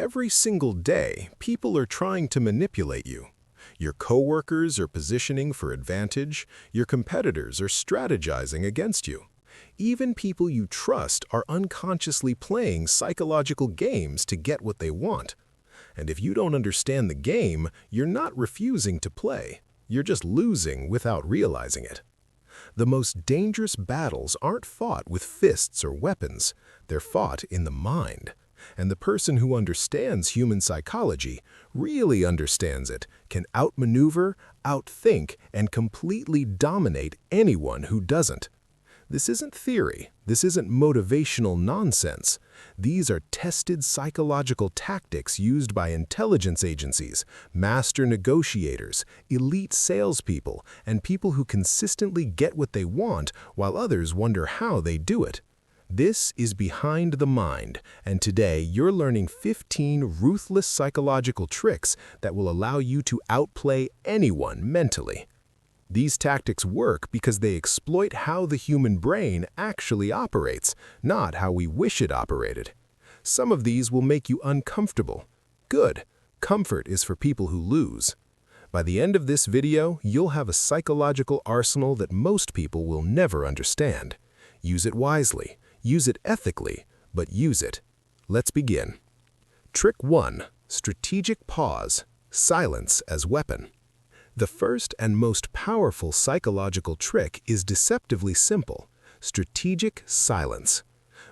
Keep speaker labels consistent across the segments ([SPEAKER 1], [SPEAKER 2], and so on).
[SPEAKER 1] Every single day, people are trying to manipulate you. Your coworkers are positioning for advantage, your competitors are strategizing against you. Even people you trust are unconsciously playing psychological games to get what they want. And if you don't understand the game, you're not refusing to play. You're just losing without realizing it. The most dangerous battles aren't fought with fists or weapons. They're fought in the mind. And the person who understands human psychology, really understands it, can outmaneuver, outthink, and completely dominate anyone who doesn't. This isn't theory. This isn't motivational nonsense. These are tested psychological tactics used by intelligence agencies, master negotiators, elite salespeople, and people who consistently get what they want while others wonder how they do it. This is Behind the Mind, and today you're learning 15 ruthless psychological tricks that will allow you to outplay anyone mentally. These tactics work because they exploit how the human brain actually operates, not how we wish it operated. Some of these will make you uncomfortable. Good. Comfort is for people who lose. By the end of this video, you'll have a psychological arsenal that most people will never understand. Use it wisely. Use it ethically, but use it. Let's begin. Trick 1. Strategic pause. Silence as weapon. The first and most powerful psychological trick is deceptively simple: strategic silence.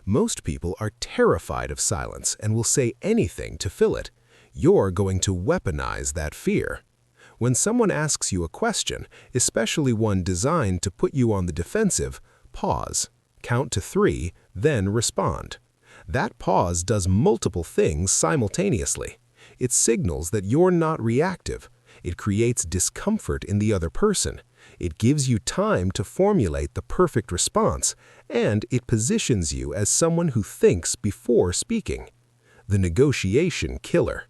[SPEAKER 1] Most people are terrified of silence and will say anything to fill it. You're going to weaponize that fear. When someone asks you a question, especially one designed to put you on the defensive, pause. Count to 3, then respond. That pause does multiple things simultaneously. It signals that you're not reactive. It creates discomfort in the other person. It gives you time to formulate the perfect response, and it positions you as someone who thinks before speaking. The negotiation killer.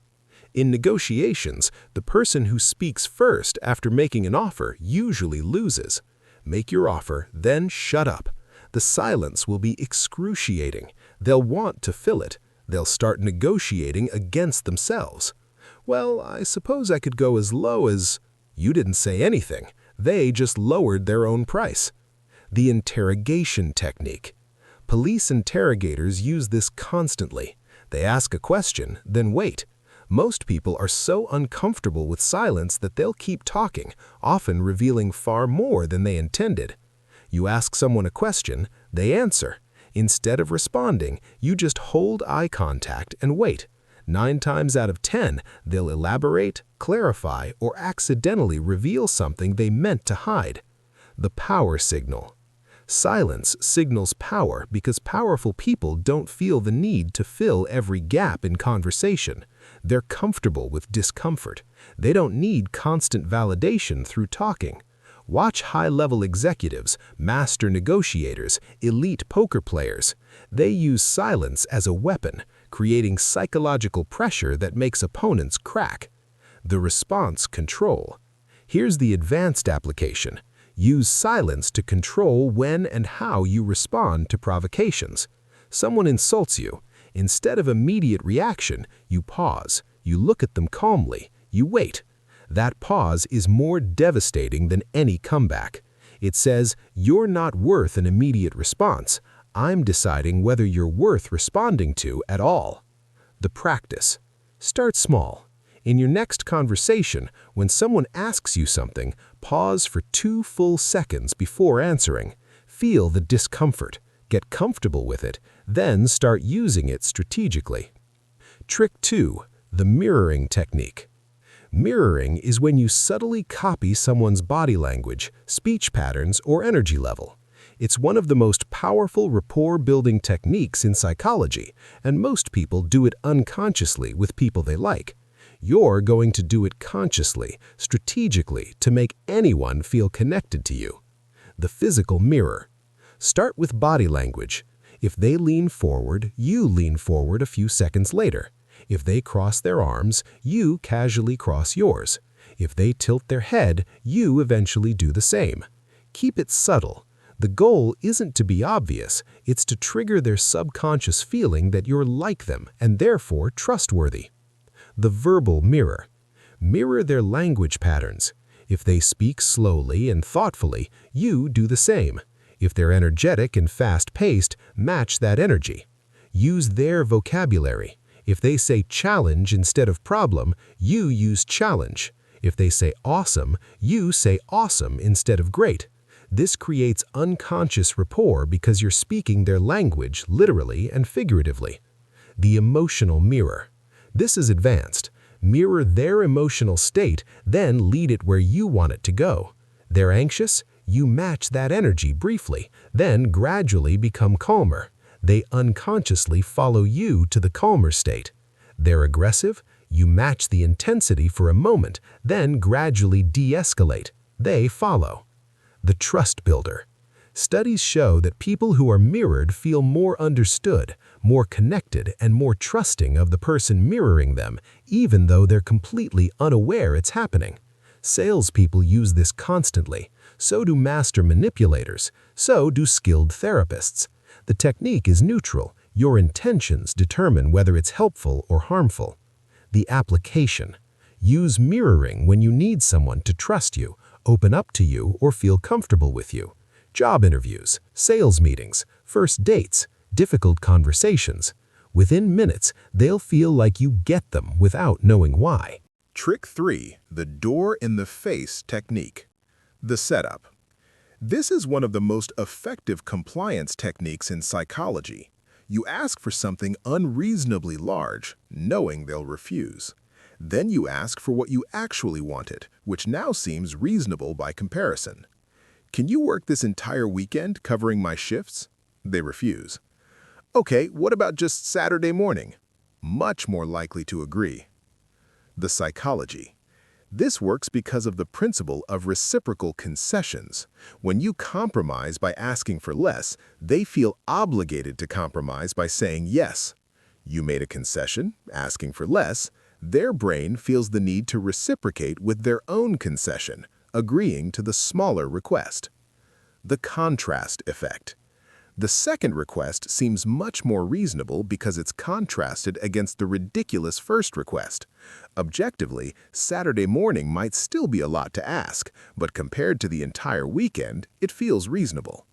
[SPEAKER 1] In negotiations, the person who speaks first after making an offer usually loses. Make your offer, then shut up. The silence will be excruciating. They'll want to fill it. They'll start negotiating against themselves. Well, I suppose I could go as low as... You didn't say anything. They just lowered their own price. The interrogation technique. Police interrogators use this constantly. They ask a question, then wait. Most people are so uncomfortable with silence that they'll keep talking, often revealing far more than they intended. You ask someone a question, they answer. Instead of responding, you just hold eye contact and wait. 9 times out of 10, they'll elaborate, clarify, or accidentally reveal something they meant to hide. The power signal. Silence signals power because powerful people don't feel the need to fill every gap in conversation. They're comfortable with discomfort. They don't need constant validation through talking. Watch high-level executives, master negotiators, elite poker players. They use silence as a weapon, creating psychological pressure that makes opponents crack. The response control. Here's the advanced application. Use silence to control when and how you respond to provocations. Someone insults you. Instead of immediate reaction, you pause. You look at them calmly. You wait. That pause is more devastating than any comeback. It says, you're not worth an immediate response. I'm deciding whether you're worth responding to at all. The practice. Start small. In your next conversation, when someone asks you something, pause for 2 full seconds before answering. Feel the discomfort. Get comfortable with it, then start using it strategically. Trick 2. The mirroring technique. Mirroring is when you subtly copy someone's body language, speech patterns, or energy level. It's one of the most powerful rapport-building techniques in psychology, and most people do it unconsciously with people they like. You're going to do it consciously, strategically, to make anyone feel connected to you. The physical mirror. Start with body language. If they lean forward, you lean forward a few seconds later. If they cross their arms, you casually cross yours. If they tilt their head, you eventually do the same. Keep it subtle. The goal isn't to be obvious, it's to trigger their subconscious feeling that you're like them and therefore trustworthy. The verbal mirror. Mirror their language patterns. If they speak slowly and thoughtfully, you do the same. If they're energetic and fast-paced, match that energy. Use their vocabulary. If they say challenge instead of problem, you use challenge. If they say awesome, you say awesome instead of great. This creates unconscious rapport because you're speaking their language literally and figuratively. The emotional mirror. This is advanced. Mirror their emotional state, then lead it where you want it to go. They're anxious? You match that energy briefly, then gradually become calmer. They unconsciously follow you to the calmer state. They're aggressive? You match the intensity for a moment, then gradually de-escalate. They follow. The trust builder. Studies show that people who are mirrored feel more understood, more connected, and more trusting of the person mirroring them, even though they're completely unaware it's happening. Salespeople use this constantly. So do master manipulators. So do skilled therapists. The technique is neutral. Your intentions determine whether it's helpful or harmful. The application. Use mirroring when you need someone to trust you, open up to you, or feel comfortable with you. Job interviews, sales meetings, first dates, difficult conversations. Within minutes, they'll feel like you get them without knowing why. Trick 3. The door-in-the-face technique. The setup. This is one of the most effective compliance techniques in psychology. You ask for something unreasonably large, knowing they'll refuse. Then you ask for what you actually wanted, which now seems reasonable by comparison. Can you work this entire weekend covering my shifts? They refuse. Okay, what about just Saturday morning? Much more likely to agree. The psychology. This works because of the principle of reciprocal concessions. When you compromise by asking for less, they feel obligated to compromise by saying yes. You made a concession, asking for less. Their brain feels the need to reciprocate with their own concession, agreeing to the smaller request. The contrast effect. The second request seems much more reasonable because it's contrasted against the ridiculous first request. Objectively, Saturday morning might still be a lot to ask, but compared to the entire weekend, it feels reasonable.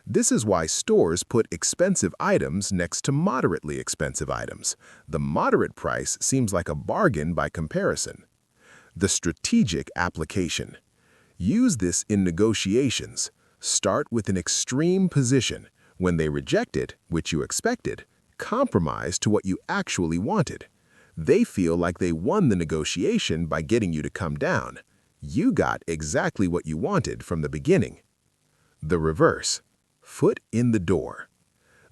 [SPEAKER 1] This is why stores put expensive items next to moderately expensive items. The moderate price seems like a bargain by comparison. The strategic application. Use this in negotiations. Start with an extreme position. When they reject it, which you expected, compromise to what you actually wanted. They feel like they won the negotiation by getting you to come down. You got exactly what you wanted from the beginning. The reverse. Foot in the door.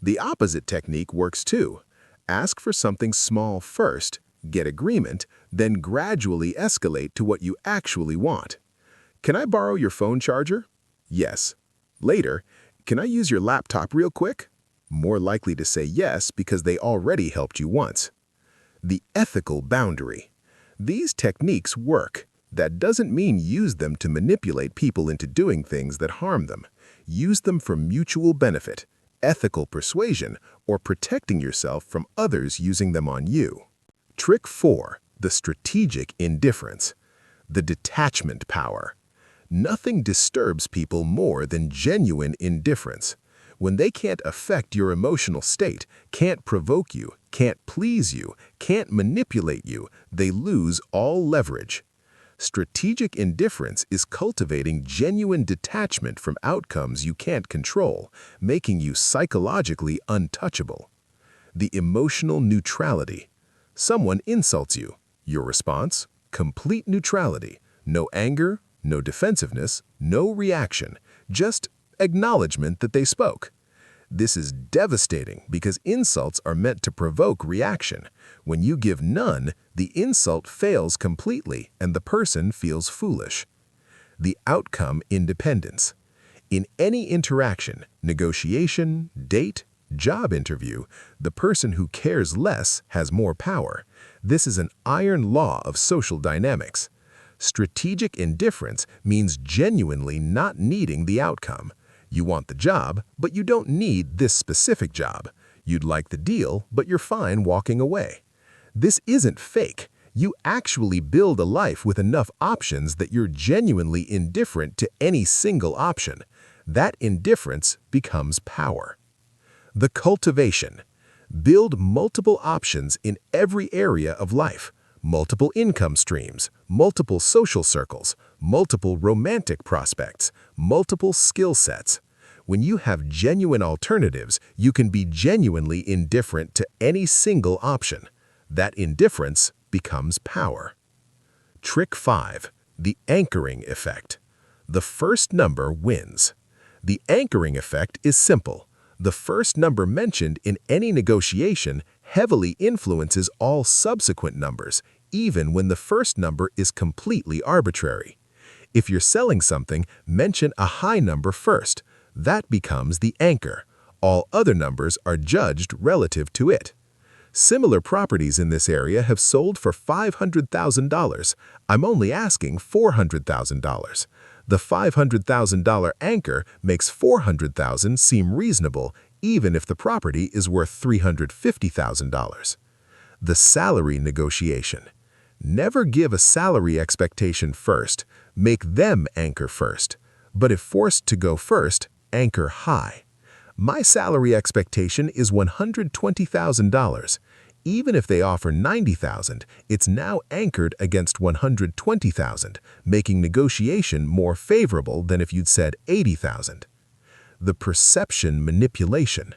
[SPEAKER 1] The opposite technique works too. Ask for something small first, get agreement, then gradually escalate to what you actually want. Can I borrow your phone charger? Yes. Later, can I use your laptop real quick? More likely to say yes because they already helped you once. The ethical boundary. These techniques work. That doesn't mean use them to manipulate people into doing things that harm them. Use them for mutual benefit, ethical persuasion, or protecting yourself from others using them on you. Trick 4. The strategic indifference. The detachment power. Nothing disturbs people more than genuine indifference. When they can't affect your emotional state, can't provoke you, can't please you, can't manipulate you, they lose all leverage. Strategic indifference is cultivating genuine detachment from outcomes you can't control, making you psychologically untouchable. The emotional neutrality. Someone insults you. Your response? Complete neutrality. No anger, no defensiveness, no reaction, just acknowledgement that they spoke. This is devastating because insults are meant to provoke reaction. When you give none, the insult fails completely and the person feels foolish. The outcome independence. In any interaction, negotiation, date, job interview, the person who cares less has more power. This is an iron law of social dynamics. Strategic indifference means genuinely not needing the outcome. You want the job, but you don't need this specific job. You'd like the deal, but you're fine walking away. This isn't fake. You actually build a life with enough options that you're genuinely indifferent to any single option. That indifference becomes power. The cultivation. Build multiple options in every area of life. Multiple income streams, multiple social circles, multiple romantic prospects, multiple skill sets. When you have genuine alternatives, you can be genuinely indifferent to any single option. That indifference becomes power. Trick 5. The anchoring effect. The first number wins. The anchoring effect is simple. The first number mentioned in any negotiation heavily influences all subsequent numbers, even when the first number is completely arbitrary. If you're selling something, mention a high number first. That becomes the anchor. All other numbers are judged relative to it. Similar properties in this area have sold for $500,000. I'm only asking $400,000. The $500,000 anchor makes $400,000 seem reasonable, even if the property is worth $350,000. The salary negotiation. Never give a salary expectation first. Make them anchor first. But if forced to go first, anchor high. My salary expectation is $120,000. Even if they offer $90,000, it's now anchored against $120,000, making negotiation more favorable than if you'd said $80,000. The perception manipulation.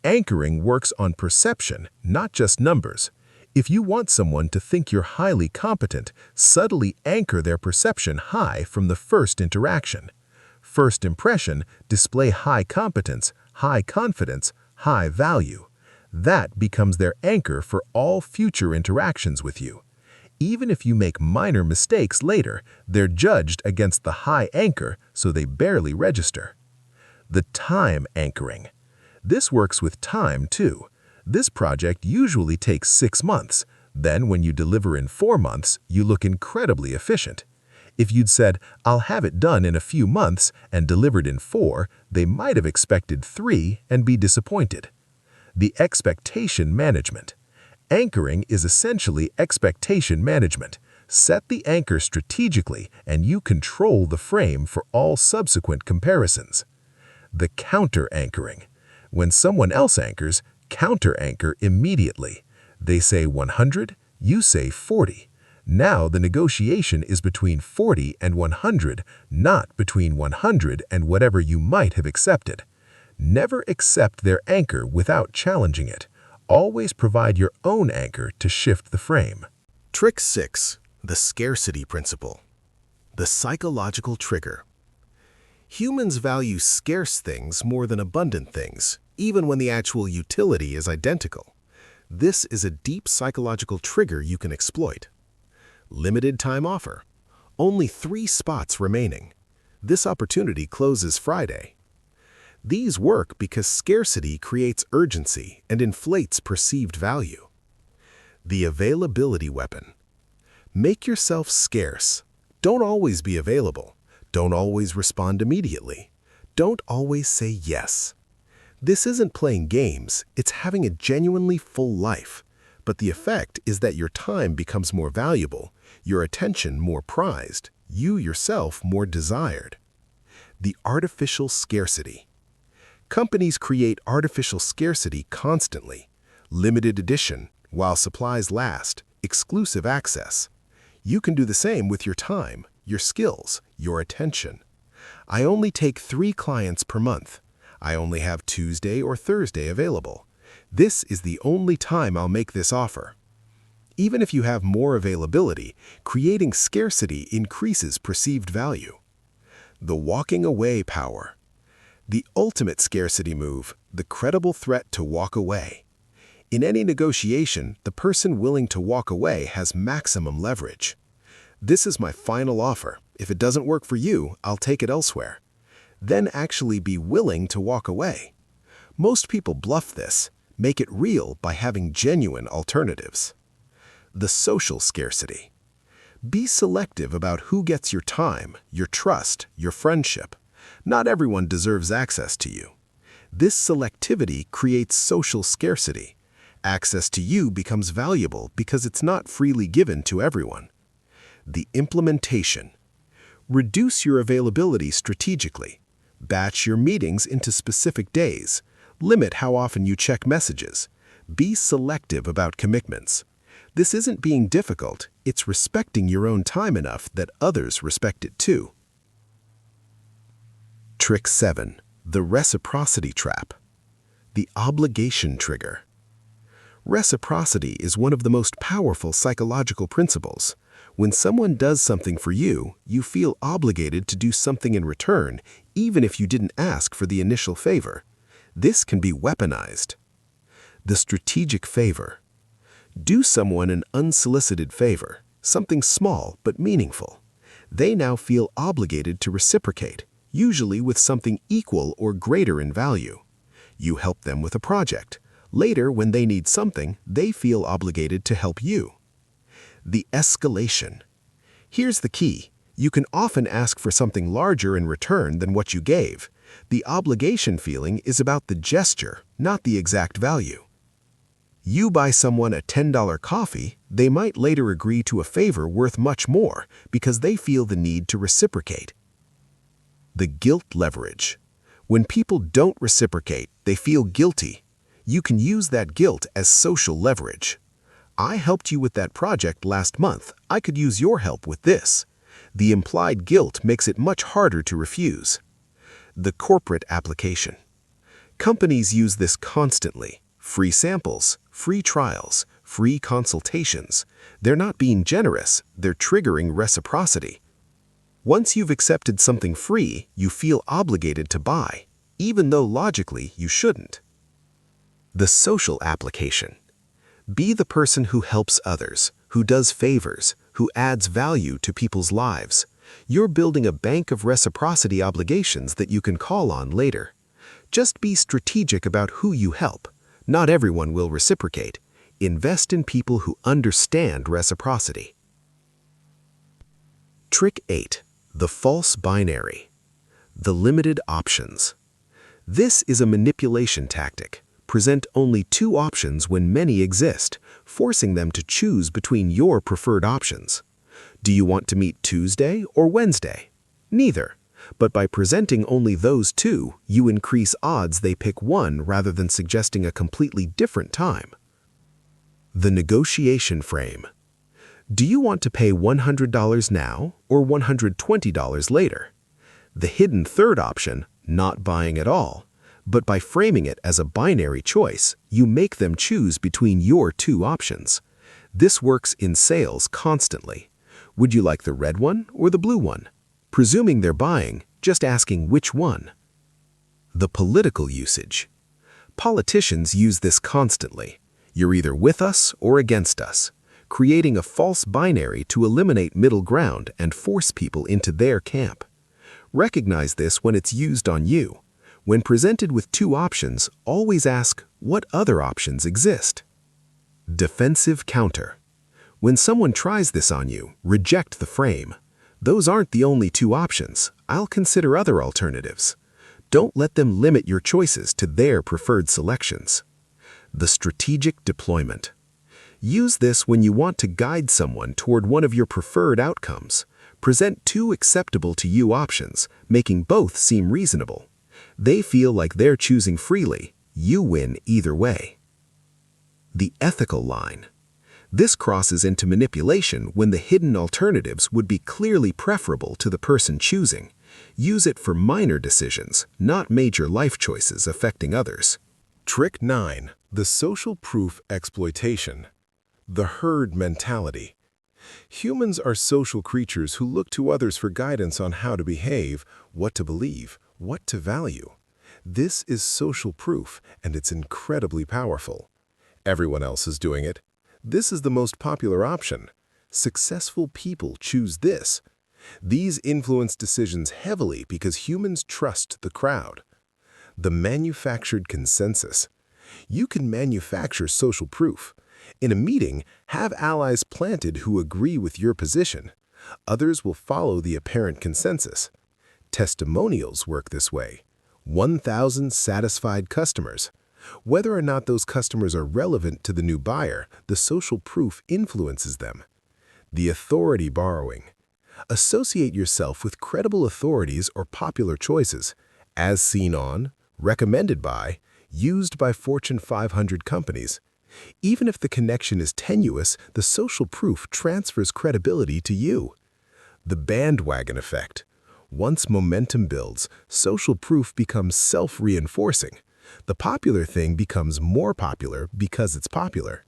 [SPEAKER 1] Anchoring works on perception, not just numbers. If you want someone to think you're highly competent, subtly anchor their perception high from the first interaction. First impression, display high competence, high confidence, high value. That becomes their anchor for all future interactions with you. Even if you make minor mistakes later, they're judged against the high anchor, so they barely register. The time anchoring. This works with time, too. This project usually takes 6 months. Then, when you deliver in 4 months, you look incredibly efficient. If you'd said, "I'll have it done in a few months," and delivered in 4, they might have expected 3 and be disappointed. The expectation management. Anchoring is essentially expectation management. Set the anchor strategically, and you control the frame for all subsequent comparisons. The counter-anchoring. When someone else anchors, counter-anchor immediately. They say 100, you say 40. Now the negotiation is between 40 and 100, not between 100 and whatever you might have accepted. Never accept their anchor without challenging it. Always provide your own anchor to shift the frame. Trick 6. The scarcity principle. The psychological trigger. Humans value scarce things more than abundant things, even when the actual utility is identical. This is a deep psychological trigger you can exploit. Limited time offer. Only 3 spots remaining. This opportunity closes Friday. These work because scarcity creates urgency and inflates perceived value. The availability weapon. Make yourself scarce. Don't always be available. Don't always respond immediately. Don't always say yes. This isn't playing games, it's having a genuinely full life. But the effect is that your time becomes more valuable, your attention more prized, you yourself more desired. The artificial scarcity. Companies create artificial scarcity constantly. Limited edition, while supplies last, exclusive access. You can do the same with your time, your skills, your attention. I only take 3 clients per month. I only have Tuesday or Thursday available. This is the only time I'll make this offer. Even if you have more availability, creating scarcity increases perceived value. The walking away power. The ultimate scarcity move, the credible threat to walk away. In any negotiation, the person willing to walk away has maximum leverage. This is my final offer. If it doesn't work for you, I'll take it elsewhere. Then actually be willing to walk away. Most people bluff this, make it real by having genuine alternatives. The social scarcity. Be selective about who gets your time, your trust, your friendship. Not everyone deserves access to you. This selectivity creates social scarcity. Access to you becomes valuable because it's not freely given to everyone. The implementation. Reduce your availability strategically. Batch your meetings into specific days. Limit how often you check messages. Be selective about commitments. This isn't being difficult, it's respecting your own time enough that others respect it too. Trick 7. The reciprocity trap. The obligation trigger. Reciprocity is one of the most powerful psychological principles. When someone does something for you, you feel obligated to do something in return, even if you didn't ask for the initial favor. This can be weaponized. The strategic favor. Do someone an unsolicited favor, something small but meaningful. They now feel obligated to reciprocate, usually with something equal or greater in value. You help them with a project. Later, when they need something, they feel obligated to help you. The escalation. Here's the key. You can often ask for something larger in return than what you gave. The obligation feeling is about the gesture, not the exact value. You buy someone a $10 coffee, they might later agree to a favor worth much more because they feel the need to reciprocate. The guilt leverage. When people don't reciprocate, they feel guilty. You can use that guilt as social leverage. I helped you with that project last month. I could use your help with this. The implied guilt makes it much harder to refuse. The corporate application. Companies use this constantly. Free samples, free trials, free consultations. They're not being generous, they're triggering reciprocity. Once you've accepted something free, you feel obligated to buy, even though logically you shouldn't. The social application. Be the person who helps others, who does favors, who adds value to people's lives. You're building a bank of reciprocity obligations that you can call on later. Just be strategic about who you help. Not everyone will reciprocate. Invest in people who understand reciprocity. Trick 8. The false binary. The limited options. This is a manipulation tactic. Present only 2 options when many exist, forcing them to choose between your preferred options. Do you want to meet Tuesday or Wednesday? Neither. But by presenting only those 2, you increase odds they pick one rather than suggesting a completely different time. The negotiation frame. Do you want to pay $100 now or $120 later? The hidden third option, not buying at all. But by framing it as a binary choice, you make them choose between your 2 options. This works in sales constantly. Would you like the red one or the blue one? Presuming they're buying, just asking which one. The political usage. Politicians use this constantly. You're either with us or against us, creating a false binary to eliminate middle ground and force people into their camp. Recognize this when it's used on you. When presented with 2 options, always ask, what other options exist? Defensive counter. When someone tries this on you, reject the frame. Those aren't the only 2 options. I'll consider other alternatives. Don't let them limit your choices to their preferred selections. The strategic deployment. Use this when you want to guide someone toward one of your preferred outcomes. Present 2 acceptable to you options, making both seem reasonable. They feel like they're choosing freely. You win either way. The ethical line. This crosses into manipulation when the hidden alternatives would be clearly preferable to the person choosing. Use it for minor decisions, not major life choices affecting others. Trick 9. The social proof exploitation. The herd mentality. Humans are social creatures who look to others for guidance on how to behave, what to believe, what to value. This is social proof, and it's incredibly powerful. Everyone else is doing it. This is the most popular option. Successful people choose this. These influence decisions heavily because humans trust the crowd. The manufactured consensus. You can manufacture social proof. In a meeting, have allies planted who agree with your position. Others will follow the apparent consensus. Testimonials work this way. 1,000 satisfied customers. Whether or not those customers are relevant to the new buyer, the social proof influences them. The authority borrowing. Associate yourself with credible authorities or popular choices, as seen on, recommended by, used by Fortune 500 companies. Even if the connection is tenuous, the social proof transfers credibility to you. The bandwagon effect. Once momentum builds, social proof becomes self-reinforcing. The popular thing becomes more popular because it's popular.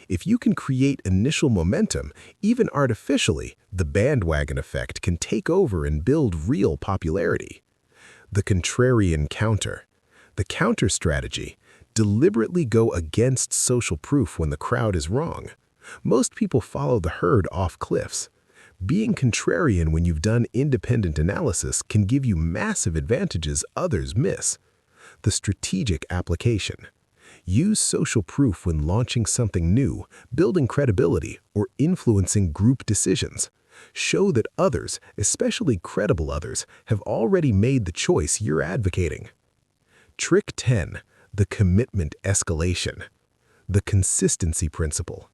[SPEAKER 1] If you can create initial momentum, even artificially, the bandwagon effect can take over and build real popularity. The contrarian counter. The counter strategy. Deliberately go against social proof when the crowd is wrong. Most people follow the herd off cliffs. Being contrarian when you've done independent analysis can give you massive advantages others miss. The strategic application. Use social proof when launching something new, building credibility, or influencing group decisions. Show that others, especially credible others, have already made the choice you're advocating. Trick 10. The commitment escalation. The consistency principle.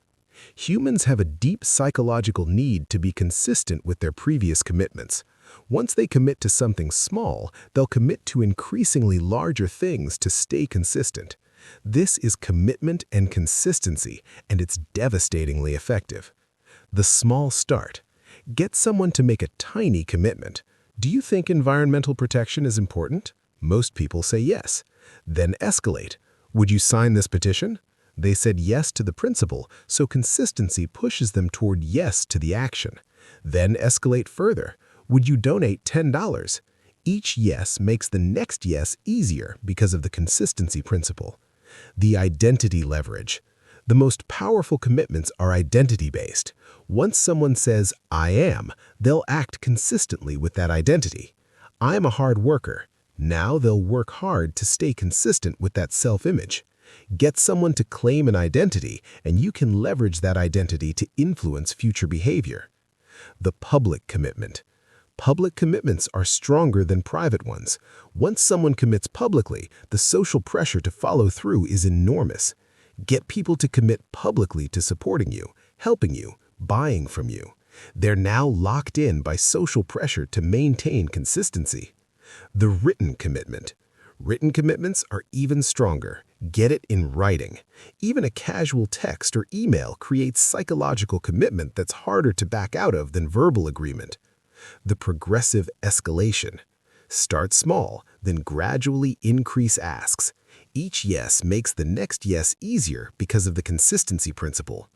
[SPEAKER 1] Humans have a deep psychological need to be consistent with their previous commitments. Once they commit to something small, they'll commit to increasingly larger things to stay consistent. This is commitment and consistency, and it's devastatingly effective. The small start. Get someone to make a tiny commitment. Do you think environmental protection is important? Most people say yes. Then escalate. Would you sign this petition? They said yes to the principle, so consistency pushes them toward yes to the action. Then escalate further. Would you donate $10? Each yes makes the next yes easier because of the consistency principle. The identity leverage. The most powerful commitments are identity-based. Once someone says, "I am," they'll act consistently with that identity. "I'm a hard worker." Now they'll work hard to stay consistent with that self-image. Get someone to claim an identity, and you can leverage that identity to influence future behavior. The public commitment. Public commitments are stronger than private ones. Once someone commits publicly, the social pressure to follow through is enormous. Get people to commit publicly to supporting you, helping you, buying from you. They're now locked in by social pressure to maintain consistency. The written commitment. Written commitments are even stronger. Get it in writing. Even a casual text or email creates psychological commitment that's harder to back out of than verbal agreement. The progressive escalation. Start small, then gradually increase asks. Each yes makes the next yes easier because of the consistency principle.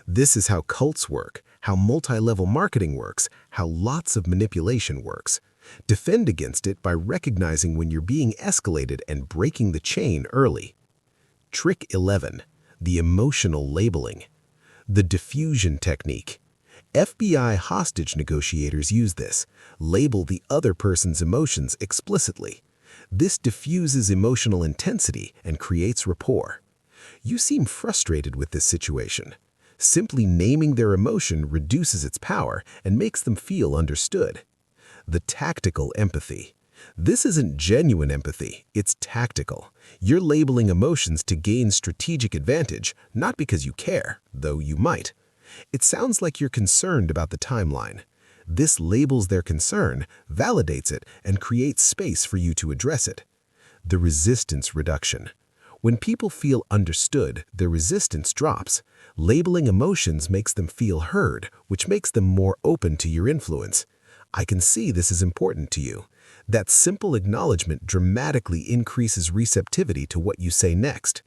[SPEAKER 1] This is how cults work, how multi-level marketing works, how lots of manipulation works. Defend against it by recognizing when you're being escalated and breaking the chain early. Trick 11. The emotional labeling. The diffusion technique. FBI hostage negotiators use this. Label the other person's emotions explicitly. This diffuses emotional intensity and creates rapport. You seem frustrated with this situation. Simply naming their emotion reduces its power and makes them feel understood. The tactical empathy. This isn't genuine empathy, it's tactical. You're labeling emotions to gain strategic advantage, not because you care, though you might. It sounds like you're concerned about the timeline. This labels their concern, validates it, and creates space for you to address it. The resistance reduction. When people feel understood, their resistance drops. Labeling emotions makes them feel heard, which makes them more open to your influence. I can see this is important to you. That simple acknowledgement dramatically increases receptivity to what you say next.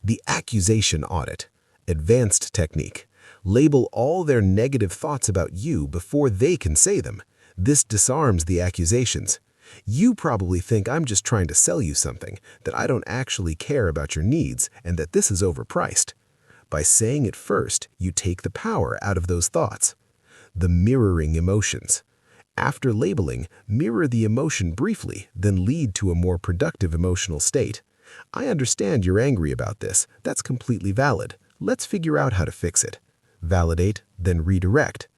[SPEAKER 1] The accusation audit. Advanced technique. Label all their negative thoughts about you before they can say them. This disarms the accusations. You probably think I'm just trying to sell you something, that I don't actually care about your needs, and that this is overpriced. By saying it first, you take the power out of those thoughts. The mirroring emotions. After labeling, mirror the emotion briefly, then lead to a more productive emotional state. I understand you're angry about this. That's completely valid. Let's figure out how to fix it. Validate, then redirect.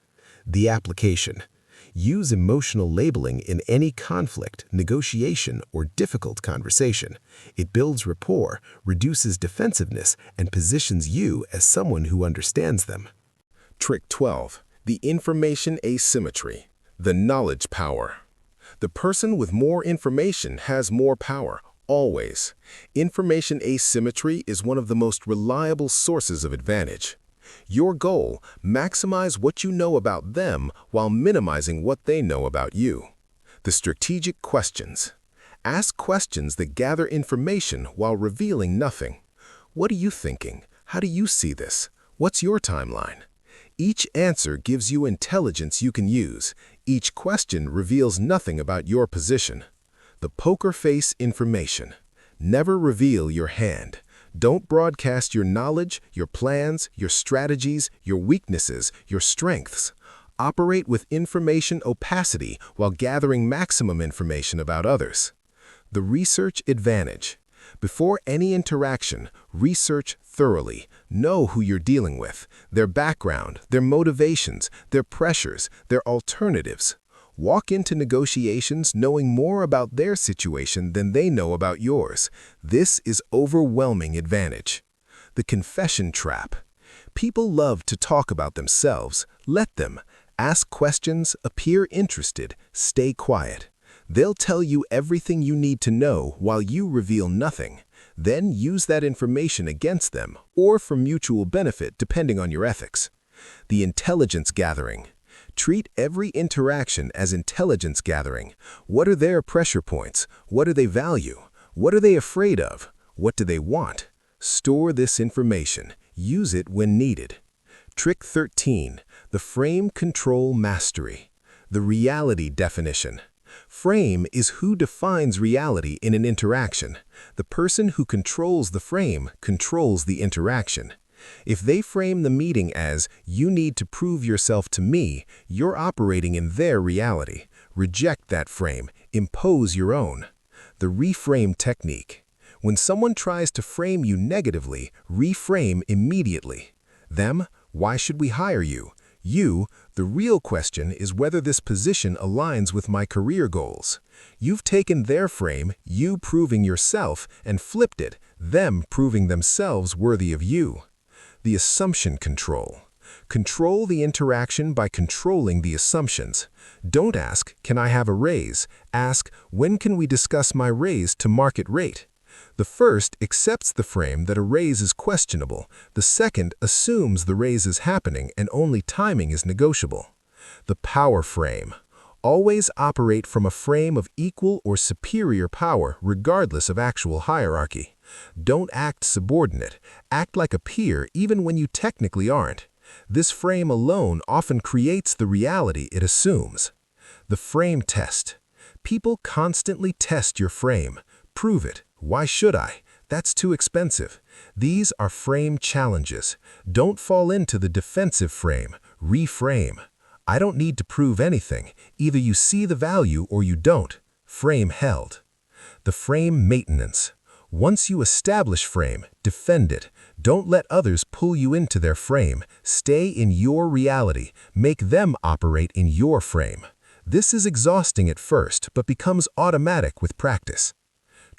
[SPEAKER 1] The application. Use emotional labeling in any conflict, negotiation, or difficult conversation. It builds rapport, reduces defensiveness, and positions you as someone who understands them. Trick 12. The information asymmetry. The knowledge power. The person with more information has more power, always. Information asymmetry is one of the most reliable sources of advantage. Your goal, maximize what you know about them while minimizing what they know about you. The strategic questions. Ask questions that gather information while revealing nothing. What are you thinking? How do you see this? What's your timeline? Each answer gives you intelligence you can use. Each question reveals nothing about your position. The poker face information. Never reveal your hand. Don't broadcast your knowledge, your plans, your strategies, your weaknesses, your strengths. Operate with information opacity while gathering maximum information about others. The research advantage. Before any interaction, research thoroughly. Know who you're dealing with, their background, their motivations, their pressures, their alternatives. Walk into negotiations knowing more about their situation than they know about yours. This is overwhelming advantage. The confession trap. People love to talk about themselves. Let them. Ask questions, appear interested, stay quiet. They'll tell you everything you need to know while you reveal nothing. Then use that information against them or for mutual benefit depending on your ethics. The intelligence gathering. Treat every interaction as intelligence gathering. What are their pressure points? What do they value? What are they afraid of? What do they want? Store this information. Use it when needed. Trick 13. The frame control mastery. The reality definition. Frame is who defines reality in an interaction. The person who controls the frame controls the interaction. If they frame the meeting as, "You need to prove yourself to me," you're operating in their reality. Reject that frame. Impose your own. The reframe technique. When someone tries to frame you negatively, reframe immediately. Them, "Why should we hire you?" You, "The real question is whether this position aligns with my career goals." You've taken their frame, you proving yourself, and flipped it, them proving themselves worthy of you. The assumption control. Control the interaction by controlling the assumptions. Don't ask, "Can I have a raise?" Ask, "When can we discuss my raise to market rate?" The first accepts the frame that a raise is questionable. The second assumes the raise is happening and only timing is negotiable. The power frame. Always operate from a frame of equal or superior power regardless of actual hierarchy. Don't act subordinate. Act like a peer even when you technically aren't. This frame alone often creates the reality it assumes. The frame test. People constantly test your frame. Prove it. Why should I? That's too expensive. These are frame challenges. Don't fall into the defensive frame. Reframe. I don't need to prove anything. Either you see the value or you don't. Frame held. The frame maintenance. Once you establish frame, defend it. Don't let others pull you into their frame. Stay in your reality. Make them operate in your frame. This is exhausting at first, but becomes automatic with practice.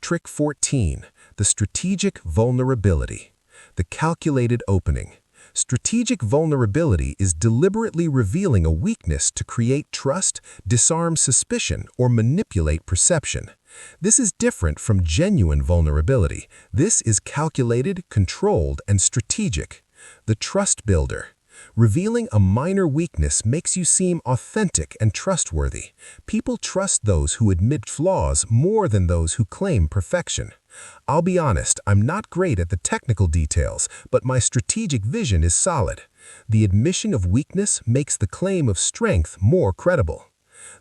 [SPEAKER 1] Trick 14. The strategic vulnerability. The calculated opening. Strategic vulnerability is deliberately revealing a weakness to create trust, disarm suspicion, or manipulate perception. This is different from genuine vulnerability. This is calculated, controlled, and strategic. The trust builder. Revealing a minor weakness makes you seem authentic and trustworthy. People trust those who admit flaws more than those who claim perfection. I'll be honest, I'm not great at the technical details, but my strategic vision is solid. The admission of weakness makes the claim of strength more credible.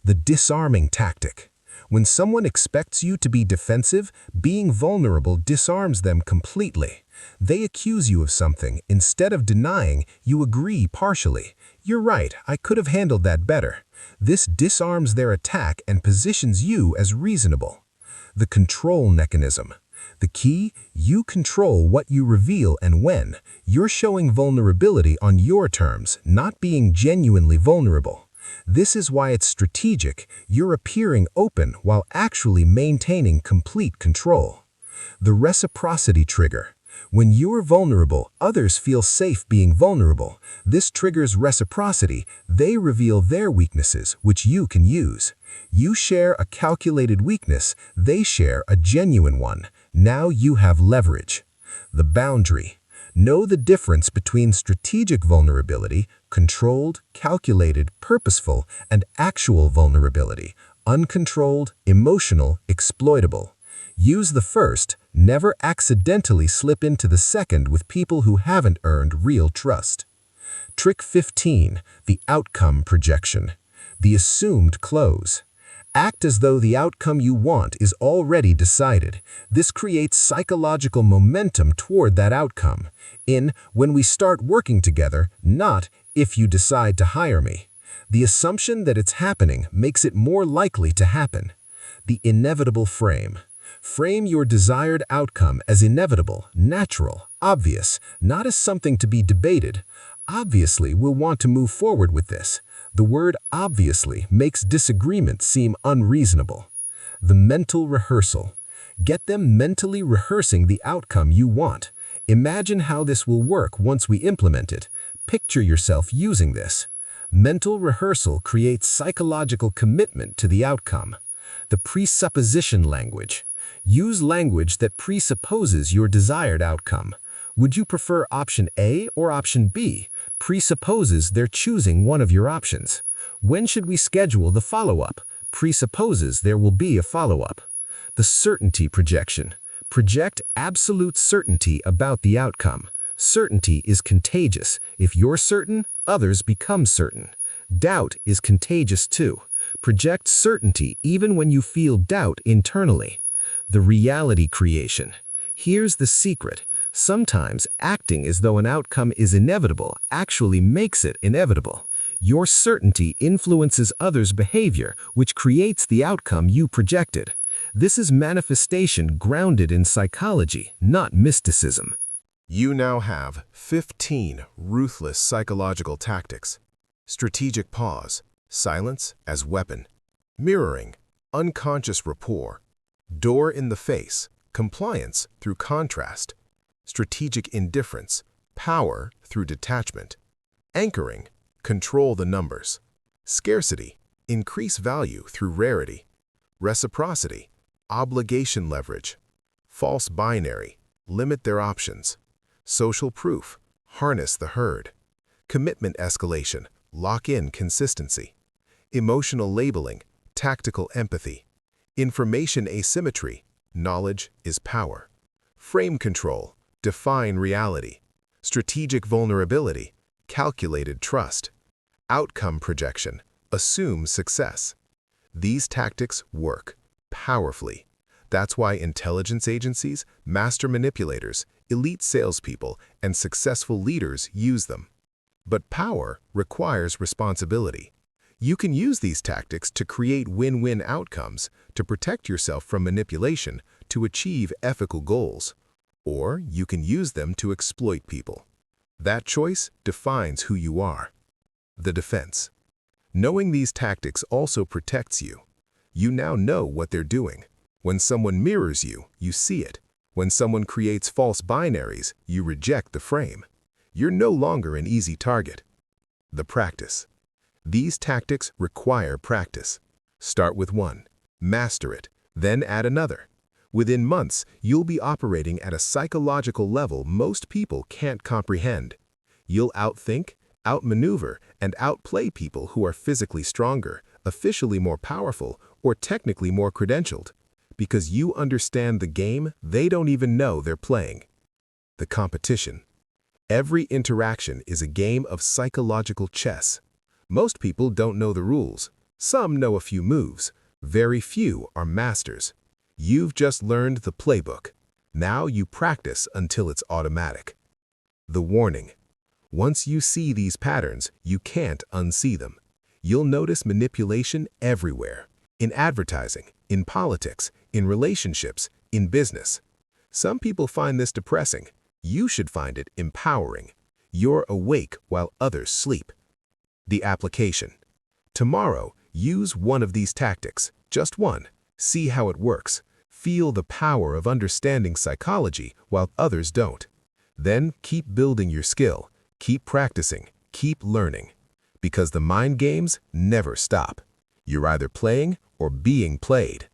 [SPEAKER 1] The disarming tactic. When someone expects you to be defensive, being vulnerable disarms them completely. They accuse you of something. Instead of denying, you agree partially. "You're right, I could have handled that better." This disarms their attack and positions you as reasonable. The control mechanism. The key, you control what you reveal and when. You're showing vulnerability on your terms, not being genuinely vulnerable. This is why it's strategic. You're appearing open while actually maintaining complete control. The reciprocity trigger. When you're vulnerable, others feel safe being vulnerable. This triggers reciprocity. They reveal their weaknesses, which you can use. You share a calculated weakness, they share a genuine one. Now you have leverage. The boundary. Know the difference between strategic vulnerability, controlled, calculated, purposeful, and actual vulnerability, uncontrolled, emotional, exploitable. Use the first, never accidentally slip into the second with people who haven't earned real trust. Trick 15, the outcome projection. The assumed close. Act as though the outcome you want is already decided. This creates psychological momentum toward that outcome. When we start working together, not if you decide to hire me. The assumption that it's happening makes it more likely to happen. The inevitable frame. Frame your desired outcome as inevitable, natural, obvious, not as something to be debated. Obviously, we'll want to move forward with this. The word obviously makes disagreement seem unreasonable. The mental rehearsal. Get them mentally rehearsing the outcome you want. Imagine how this will work once we implement it. Picture yourself using this. Mental rehearsal creates psychological commitment to the outcome. The presupposition language. Use language that presupposes your desired outcome. Would you prefer option A or option B? Presupposes they're choosing one of your options. When should we schedule the follow-up? Presupposes there will be a follow-up. The certainty projection. Project absolute certainty about the outcome. Certainty is contagious. If you're certain, others become certain. Doubt is contagious too. Project certainty even when you feel doubt internally. The reality creation. Here's the secret. Sometimes acting as though an outcome is inevitable actually makes it inevitable. Your certainty influences others' behavior, which creates the outcome you projected. This is manifestation grounded in psychology, not mysticism.
[SPEAKER 2] You now have 15 ruthless psychological tactics. Strategic pause, silence as weapon, mirroring, unconscious rapport, door in the face, compliance through contrast, strategic indifference, power through detachment, anchoring, control the numbers, scarcity, increase value through rarity, reciprocity, obligation leverage, false binary, limit their options, social proof, harness the herd, commitment escalation, lock in consistency, emotional labeling, tactical empathy, information asymmetry, knowledge is power, frame control, define reality, strategic vulnerability, calculated trust, outcome projection, assume success. These tactics work powerfully. That's why intelligence agencies, master manipulators, elite salespeople, and successful leaders use them. But power requires responsibility. You can use these tactics to create win-win outcomes, to protect yourself from manipulation, to achieve ethical goals. Or you can use them to exploit people. That choice defines who you are. The defense. Knowing these tactics also protects you. You now know what they're doing. When someone mirrors you, you see it. When someone creates false binaries, you reject the frame. You're no longer an easy target. The practice. These tactics require practice. Start with one, master it, then add another. Within months, you'll be operating at a psychological level most people can't comprehend. You'll outthink, outmaneuver, and outplay people who are physically stronger, officially more powerful, or technically more credentialed, because you understand the game they don't even know they're playing. The competition. Every interaction is a game of psychological chess. Most people don't know the rules. Some know a few moves. Very few are masters. You've just learned the playbook. Now you practice until it's automatic. The warning. Once you see these patterns, you can't unsee them. You'll notice manipulation everywhere. In advertising, in politics, in relationships, in business. Some people find this depressing. You should find it empowering. You're awake while others sleep. The application. Tomorrow, use one of these tactics, just one. See how it works. Feel the power of understanding psychology while others don't. Then keep building your skill, keep practicing, keep learning. Because the mind games never stop. You're either playing or being played.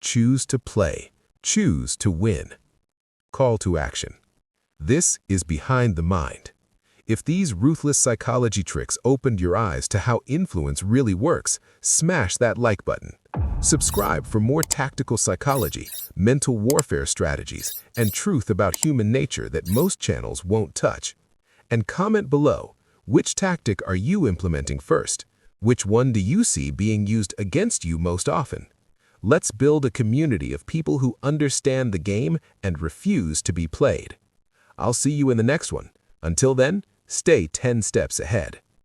[SPEAKER 2] Choose to play. Choose to win. Call to action. This is Behind the Mind. If these ruthless psychology tricks opened your eyes to how influence really works, smash that like button. Subscribe for more tactical psychology, mental warfare strategies, and truth about human nature that most channels won't touch. And comment below, which tactic are you implementing first? Which one do you see being used against you most often? Let's build a community of people who understand the game and refuse to be played. I'll see you in the next one. Until then, stay 10 steps ahead.